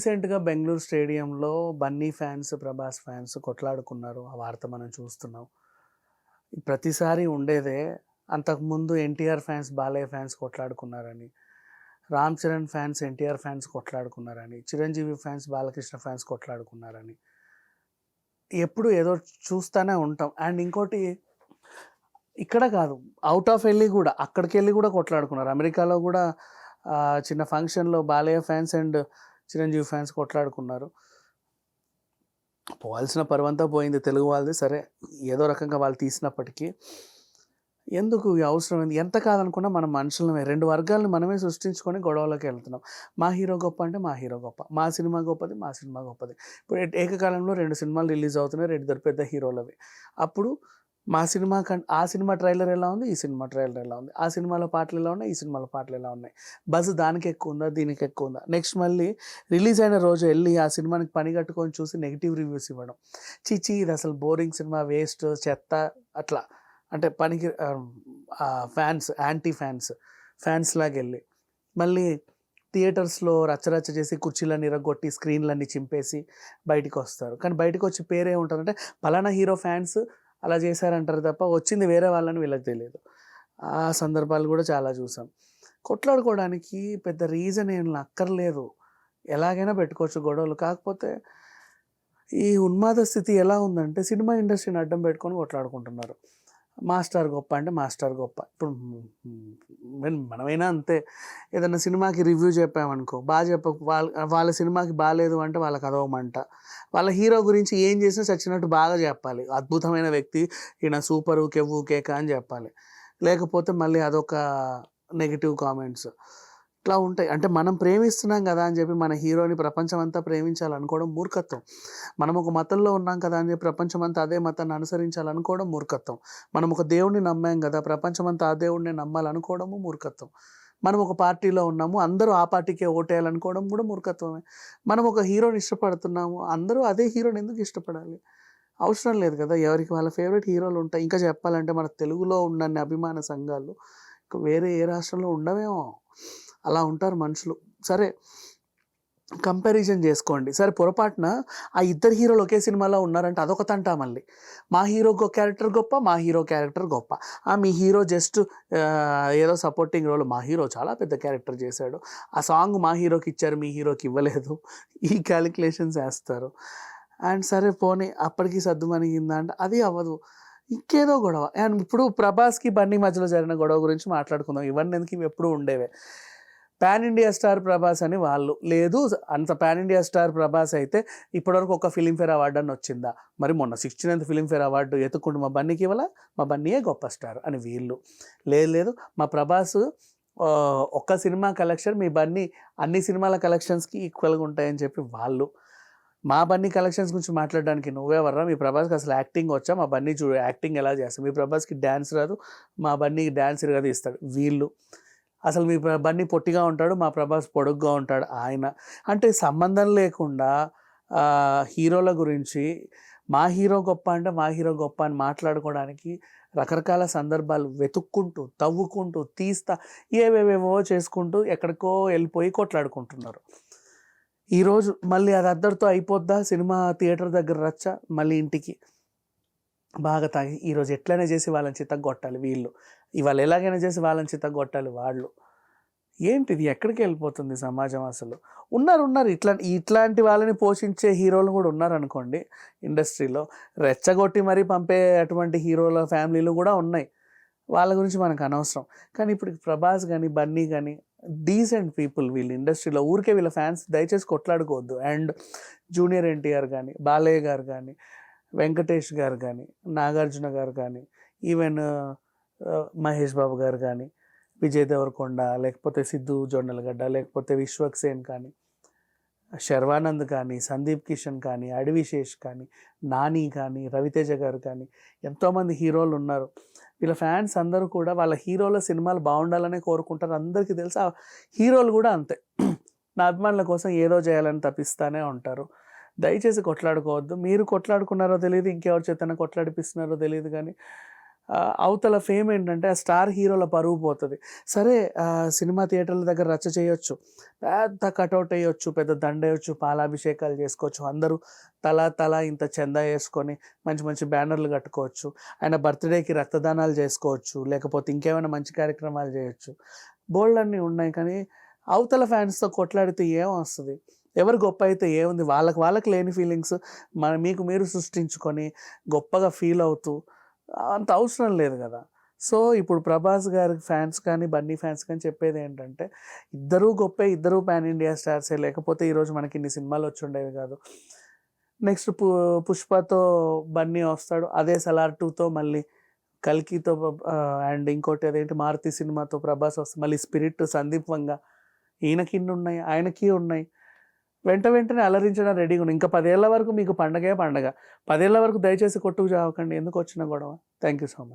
రీసెంట్‌గా బెంగుళూరు స్టేడియంలో Bunny fans, Prabhas fans కొట్లాడుకున్నారు. ఆ వార్త మనం చూస్తున్నాం. ప్రతిసారి ఉండేదే. అంతకుముందు ఎన్టీఆర్ ఫ్యాన్స్, బాలయ్య ఫ్యాన్స్ కొట్లాడుకున్నారని, రామ్ చరణ్ ఫ్యాన్స్, ఎన్టీఆర్ ఫ్యాన్స్ కొట్లాడుకున్నారని, చిరంజీవి ఫ్యాన్స్, బాలకృష్ణ ఫ్యాన్స్ కొట్లాడుకున్నారని. ఎప్పుడు ఏదో చూస్తానే ఉంటాం. అండ్ ఇంకోటి ఇక్కడ కాదు, ఔట్ ఆఫ్ ఎళ్లి గూడా అక్కడికెళ్లి గూడా కొట్లాడుకున్నారు. అమెరికాలో గూడా చిన్న ఫంక్షన్‌లో Balayya fans and Chiranjeevi fans కొట్లాడుకున్నారు. పోవాల్సిన పరువంతా పోయింది తెలుగు వాళ్ళది. సరే, ఏదో రకంగా వాళ్ళు తీసినప్పటికీ ఎందుకు ఈ అవసరం ఏంది? ఎంత కాదనుకున్నా మనం మనుషులమే. 2 వర్గాలను మనమే సృష్టించుకొని గొడవలోకి వెళ్తున్నాం. మా హీరో గొప్ప అంటే మా హీరో గొప్ప. మా సినిమా గొప్పది, మా సినిమా గొప్పది. ఇప్పుడు ఏకకాలంలో 2 సినిమాలు రిలీజ్ అవుతున్నాయి. 2 పెద్ద హీరోలవి. అప్పుడు మా సినిమా ఆ సినిమా ట్రైలర్ ఎలా ఉంది? ఈ సినిమా ట్రైలర్ ఎలా ఉంది? ఆ సినిమాలో పాటలు ఎలా ఉన్నాయి? ఈ సినిమాలో పాటలు ఎలా ఉన్నాయి? బజ్ దానికి ఎక్కువ ఉందా? దీనికి ఎక్కువ ఉందా? నెక్స్ట్ మళ్ళీ రిలీజ్ అయిన రోజు ఎళ్లి ఆ సినిమానికి పని కట్టుకొని చూసి నెగెటివ్ రివ్యూస్ ఇవ్వడం. ఛీ! ఛీ! ఇది అసలు బోరింగ్ సినిమా, వేస్ట్, చెత్త అట్లా. అంటే పనికి ఫ్యాన్స్, యాంటీ ఫ్యాన్స్ లాగెళ్ళి మళ్ళీ థియేటర్స్‌లో రచ్చరచ్చ చేసి కుర్చీలన్నీ ఇరగ్గొట్టి, స్క్రీన్‌లన్నీ చింపేసి బయటికొస్తారు. కానీ బయటికొచ్చి పేరేముంటదంటే పలానా హీరో ఫ్యాన్స్ అలా చేశారంటారు తప్ప వచ్చింది వేరే వాళ్ళని వీళ్ళకి తెలీదు. ఆ సందర్భాలు కూడా చాలా చూసాం. కొట్లాడుకోవడానికి పెద్ద రీజన్ ఏం అక్కర్లేదు. ఎలాగైనా పెట్టుకోవచ్చు గొడవలు. కాకపోతే ఈ ఉన్మాద స్థితి ఎలా ఉందంటే సినిమా ఇండస్ట్రీని అడ్డం పెట్టుకొని కొట్లాడుకుంటున్నారు. మాస్టర్ గొప్ప అంటే మాస్టర్ గొప్ప. ఇప్పుడు మనమైనా అంతే. ఏదన్నా సినిమాకి రివ్యూ చెప్పామనుకో, వాళ్ళ సినిమాకి బాలేదు అంటే వాళ్ళకి అదోక మంట. వాళ్ళ హీరో గురించి ఏం చేసినా చచ్చినట్టు బాగా చెప్పాలి. అద్భుతమైన వ్యక్తి, ఈయన సూపరు, కెవ్వు, కేక అని చెప్పాలి. లేకపోతే మళ్ళీ అదొక నెగెటివ్ కామెంట్స్. ఇట్లా ఉంటాయి. అంటే మనం ప్రేమిస్తున్నాం కదా అని చెప్పి మన హీరోని ప్రపంచమంతా ప్రేమించాలనుకోవడం మూర్ఖత్వం. మనం ఒక మతంలో ఉన్నాం కదా అని చెప్పి ప్రపంచమంతా అదే మతాన్ని అనుసరించాలనుకోవడం మూర్ఖత్వం. మనం ఒక దేవుడిని నమ్మాం కదా, ప్రపంచమంతా ఆ దేవుడినే నమ్మాలనుకోవడము మూర్ఖత్వం. మనం ఒక పార్టీలో ఉన్నాము, అందరూ ఆ పార్టీకే ఓటేయాలనుకోవడం కూడా మూర్ఖత్వమే. మనం ఒక హీరోని ఇష్టపడుతున్నాము, అందరూ అదే హీరోని ఎందుకు ఇష్టపడాలి? అవసరం లేదు కదా. ఎవరికి వాళ్ళ ఫేవరెట్ హీరోలు ఉంటాయి. ఇంకా చెప్పాలంటే మన తెలుగులో ఉన్నన్ని అభిమాన సంఘాలు వేరే ఏ రాష్ట్రంలో ఉండవేమో. అలా ఉంటారు మనుషులు. సరే, కంపారిజన్ చేసుకోండి. సరే, పొరపాటున ఆ ఇద్దరు హీరోలు ఒకే సినిమాలో ఉన్నారంటే అదొక తంటా మళ్ళీ. మా హీరో క్యారెక్టర్ గొప్ప, మా హీరో క్యారెక్టర్ గొప్ప. మీ హీరో జస్ట్ ఏదో సపోర్టింగ్ రోల్. మా హీరో చాలా పెద్ద క్యారెక్టర్ చేశాడు. ఆ సాంగ్ మా హీరోకి ఇచ్చారు, మీ హీరోకి ఇవ్వలేదు. ఈ క్యాలిక్యులేషన్స్ వేస్తారు. అండ్ సరే పోనీ అప్పటికి సద్దుమణిగిందా అంటే అది అవ్వదు. ఇంకేదో గొడవ. అండ్ ఇప్పుడు ప్రభాస్‌కి, బన్నీ మధ్యలో జరిగిన గొడవ గురించి మాట్లాడుకుందాం. ఇవన్నీ ఎందుకు, ఇవి ఎప్పుడూ ఉండేవే. పాన్ ఇండియా స్టార్ ప్రభాస్ అని వాళ్ళు. లేదు, అంత పాన్ ఇండియా స్టార్ ప్రభాస్ అయితే ఇప్పటివరకు ఒక ఫిల్మ్‌ఫేర్ అవార్డు అన్న వచ్చిందా? మరి మొన్న 69th ఫిల్మ్‌ఫేర్ అవార్డు ఎత్తుక్కుంటూ మా బన్నీకి ఇవ్వలా? మా బన్నీయే గొప్ప స్టార్ అని వీళ్ళు. లేదు, మా ప్రభాస్ ఒక్క సినిమా కలెక్షన్ మీ బన్నీ అన్ని సినిమాల కలెక్షన్స్‌కి ఈక్వల్‌గా ఉంటాయని చెప్పి వాళ్ళు. మా బన్నీ కలెక్షన్స్ గురించి మాట్లాడడానికి నువ్వెవర్రా? మీ ప్రభాస్‌కి అసలు యాక్టింగ్ వచ్చా? మా బన్నీ చూడు యాక్టింగ్ ఎలా చేస్తాడు. మీ ప్రభాస్‌కి డాన్స్ రాదు, మా బన్నీకి డాన్స్ ఇరగదీస్తాడు వీళ్ళు. అసలు మీ బన్నీ పొట్టిగా ఉంటాడు, మా ప్రభాస్ పొడుగ్గా ఉంటాడు ఆయన. అంటే సంబంధం లేకుండా హీరోల గురించి మా హీరో గొప్ప అంటే మా హీరో గొప్ప అని మాట్లాడుకోవడానికి రకరకాల సందర్భాలు వెతుక్కుంటూ, తవ్వుకుంటూ, తీస్తా ఏవేవేవో చేసుకుంటూ ఎక్కడికో వెళ్ళిపోయి కొట్లాడుకుంటున్నారు. ఈరోజు మళ్ళీ అది అద్దరితో అయిపోద్దా? సినిమా థియేటర్ దగ్గర రచ్చ, మళ్ళీ ఇంటికి బాగా తాగి ఈరోజు ఎట్లైనా చేసి వాళ్ళని చితగ్గొట్టాలి వీళ్ళు. ఇవాళ ఎలాగైనా చేసి వాళ్ళని చితగ్గొట్టాలి వాళ్ళు. ఏంటిది? ఎక్కడికి వెళ్ళిపోతుంది సమాజం అసలు? ఉన్నారు ఇట్లాంటి వాళ్ళని పోషించే హీరోలు కూడా ఉన్నారనుకోండి ఇండస్ట్రీలో. రెచ్చగొట్టి మరీ పంపే అటువంటి హీరోల ఫ్యామిలీలు కూడా ఉన్నాయి. వాళ్ళ గురించి మనకు అనవసరం. కానీ ఇప్పుడు ప్రభాస్ కానీ, బన్నీ కానీ డీసెంట్ పీపుల్ వీళ్ళు ఇండస్ట్రీలో. ఊరికే వీళ్ళ ఫ్యాన్స్ దయచేసి కొట్లాడుకోవద్దు. అండ్ జూనియర్ ఎన్టీఆర్ కానీ, బాలయ్య గారు కానీ, వెంకటేష్ గారు కానీ, నాగార్జున గారు కానీ, ఈవెన్ మహేష్ బాబు గారు కానీ, విజయ్ దేవరకొండ, లేకపోతే సిద్ధు జొన్నలగడ్డ, లేకపోతే విశ్వక్సేన్ కానీ, శర్వానంద్ కానీ, సందీప్ కిషన్ కానీ, అడివిశేష్ కానీ, నాని కానీ, రవితేజ గారు కానీ, ఎంతోమంది హీరోలు ఉన్నారు. వీళ్ళ ఫ్యాన్స్ అందరూ కూడా వాళ్ళ హీరోల సినిమాలు బాగుండాలనే కోరుకుంటారు. అందరికీ తెలుసు. ఆ హీరోలు కూడా అంతే. నా అభిమానుల కోసం ఏదో చేయాలని తప్పిస్తూనే ఉంటారు. దయచేసి కొట్లాడుకోవద్దు. మీరు కొట్లాడుకున్నారో తెలియదు, ఇంకెవరి చేతన కొట్లాడిపిస్తున్నారో తెలియదు, కానీ అవతల ఫేమ్ ఏంటంటే ఆ స్టార్ హీరోల పరువు పోతది. సరే సినిమా థియేటర్ల దగ్గర రచ్చ చేయొచ్చు. పెద్ద కటౌట్ ఎయొచ్చు, పెద్ద దండేయొచ్చు, పాలాభిషేకాలు చేసుకోవచ్చు. అందరూ తలా ఇంత చందా యేసుకొని మంచి మంచి బ్యానర్‌లు కట్టుకోవచ్చు. ఆయన బర్త్‌డేకి రక్తదానాలు చేసుకోవచ్చు. లేకపోతే ఇంకేమైనా మంచి కార్యక్రమాలు చేయొచ్చు. బోలెడన్ని ఉన్నాయి. కానీ అవతల ఫ్యాన్స్‌తో కొట్లాడితే ఏమొస్తది? ఎవరు గొప్ప అయితే ఏముంది? వాళ్ళకి లేని ఫీలింగ్స్ మీకు మీరు సృష్టించుకొని గొప్పగా ఫీల్ అవుతూ అంత అవసరం లేదు గదా! సో, ఇప్పుడు 'ప్రభాస్' గారి ఫ్యాన్స్ కానీ, 'బన్నీ' ఫ్యాన్స్ కానీ చెప్పేదేంటంటే, ఇద్దరూ గొప్పే, ఇద్దరూ పాన్ ఇండియా స్టార్సే. లేకపోతే ఈరోజు మనకి ఇన్ని సినిమాలు వచ్చుండేవి గాదు. నెక్స్ట్ 'పుష్పతో' బన్నీ వస్తాడు. అదే 'సలార్ 2'తో మళ్ళీ 'కల్కితో' అండ్ ఇంకోటి అదేంటి 'మారుతి' సినిమాతో 'ప్రభాస్' వస్తాడు. మళ్ళీ 'స్పిరిట్' 'సందీప్ వంగ' ఈయనకిన్నున్నాయి, ఆయనకి ఉన్నాయి. వెంటనే అలరించడానికి రెడీగా ఉన్నాం. ఇంకా 10 ఏళ్ల వరకు మీకు పండగే పండగ. 10 ఏళ్ల వరకు దయచేసి కొట్టుకు చావకండి. ఎందుకొచ్చిన గొడవ. Thank you so much.